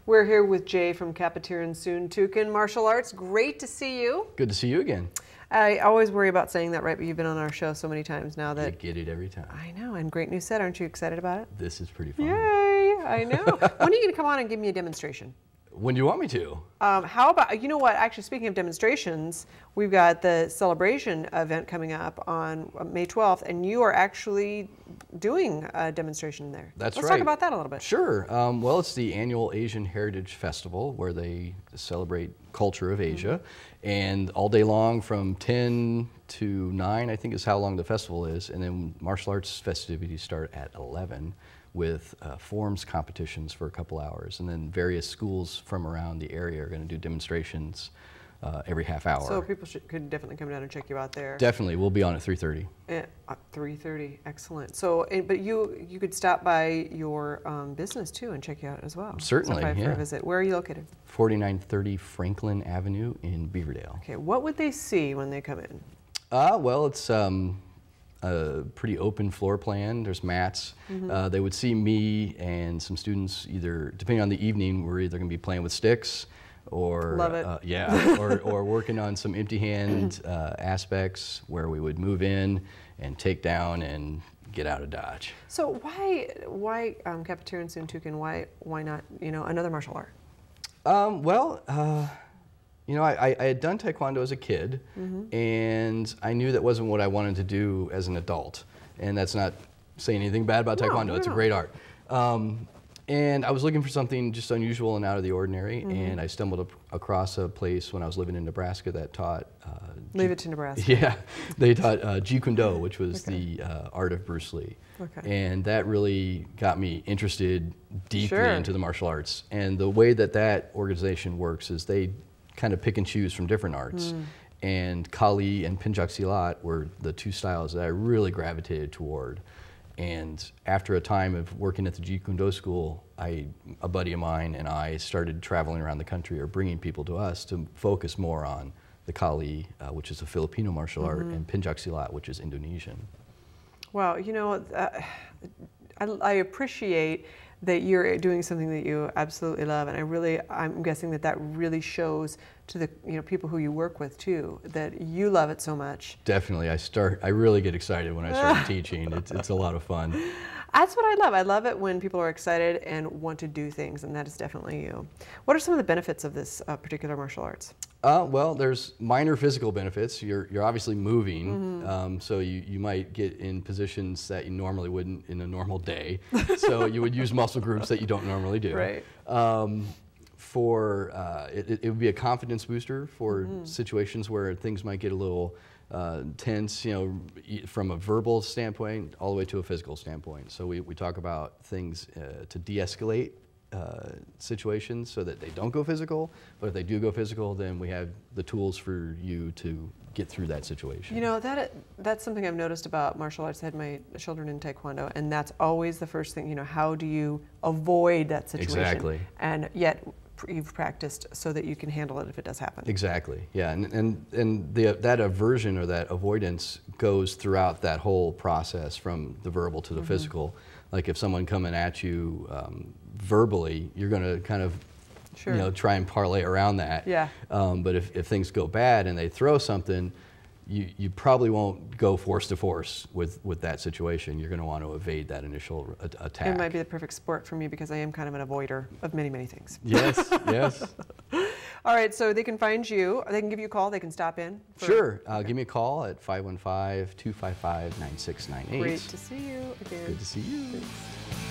We're here with Jay from Kapatiran Martial Arts. Great to see you. Good to see you again. I always worry about saying that right, but you've been on our show so many times now that... You get it every time. I know, and great new set. Aren't you excited about it? This is pretty fun. Yay, I know. When are you going to come on and give me a demonstration? When do you want me to? How about, you know what, actually speaking of demonstrations, we've got the celebration event coming up on May 12th, and you are actually doing a demonstration there. That's right. Let's talk about that a little bit. Sure. Well, it's the annual Asian Heritage Festival where they celebrate culture of Asia. And all day long from 10 to 9, I think is how long the festival is. And then martial arts festivities start at 11 with forms competitions for a couple hours. And then various schools from around the area are going to do demonstrations every half hour. So people could definitely come down and check you out there. Definitely. We'll be on at 3:30. At 3:30. Excellent. So, but you could stop by your business too and check you out as well. Certainly, stop by yeah. for a visit. Where are you located? 4930 Franklin Avenue in Beaverdale. Okay. What would they see when they come in? Well, it's a pretty open floor plan. There's mats. They would see me and some students either, depending on the evening, we're either going to be playing with sticks or love it. Yeah, or working on some empty hand aspects where we would move in and take down and get out of Dodge. So why Kapatiran Suntukan? Why not another martial art? You know, I had done Taekwondo as a kid, and I knew that wasn't what I wanted to do as an adult. And that's not saying anything bad about Taekwondo. It's a great art. And I was looking for something just unusual and out of the ordinary, and I stumbled across a place when I was living in Nebraska that taught... Leave it to Nebraska. Yeah, they taught Jeet Kune Do, which was the art of Bruce Lee. And that really got me interested deeply into the martial arts. And the way that that organization works is they kind of pick and choose from different arts. And Kali and Pencak Silat were the two styles that I really gravitated toward. And after a time of working at the Jeet Kune Do school, a buddy of mine and I started traveling around the country or bringing people to us to focus more on the Kali, which is a Filipino martial art, and Pencak Silat, which is Indonesian. Wow, you know, I appreciate that you're doing something that you absolutely love, and I'm guessing that really shows to the people who you work with too, that you love it so much. Definitely, I really get excited when I start teaching. It's a lot of fun. That's what I love. I love it when people are excited and want to do things, and that is definitely you. What are some of the benefits of this particular martial arts? Well, there's minor physical benefits. You're obviously moving, so you might get in positions that you normally wouldn't in a normal day. So you would use muscle groups that you don't normally do. Right. It would be a confidence booster for situations where things might get a little tense, from a verbal standpoint all the way to a physical standpoint. So we talk about things to de-escalate situations so that they don't go physical, but if they do go physical, then we have the tools for you to get through that situation. You know, that's something I've noticed about martial arts. I had my children in Taekwondo, and that's always the first thing, how do you avoid that situation? Exactly. And yet you've practiced so that you can handle it if it does happen. Exactly, yeah, and that aversion or that avoidance goes throughout that whole process from the verbal to the physical. Like if someone coming at you verbally, you're going to kind of try and parlay around that. Yeah. But if things go bad and they throw something, you probably won't go force to force with that situation. You're going to want to evade that initial attack. It might be the perfect sport for me because I am kind of an avoider of many, many things. Yes, yes. All right, so they can find you, they can give you a call, they can stop in. Sure, give me a call at 515-255-9698. Great to see you again. Good to see you. Thanks.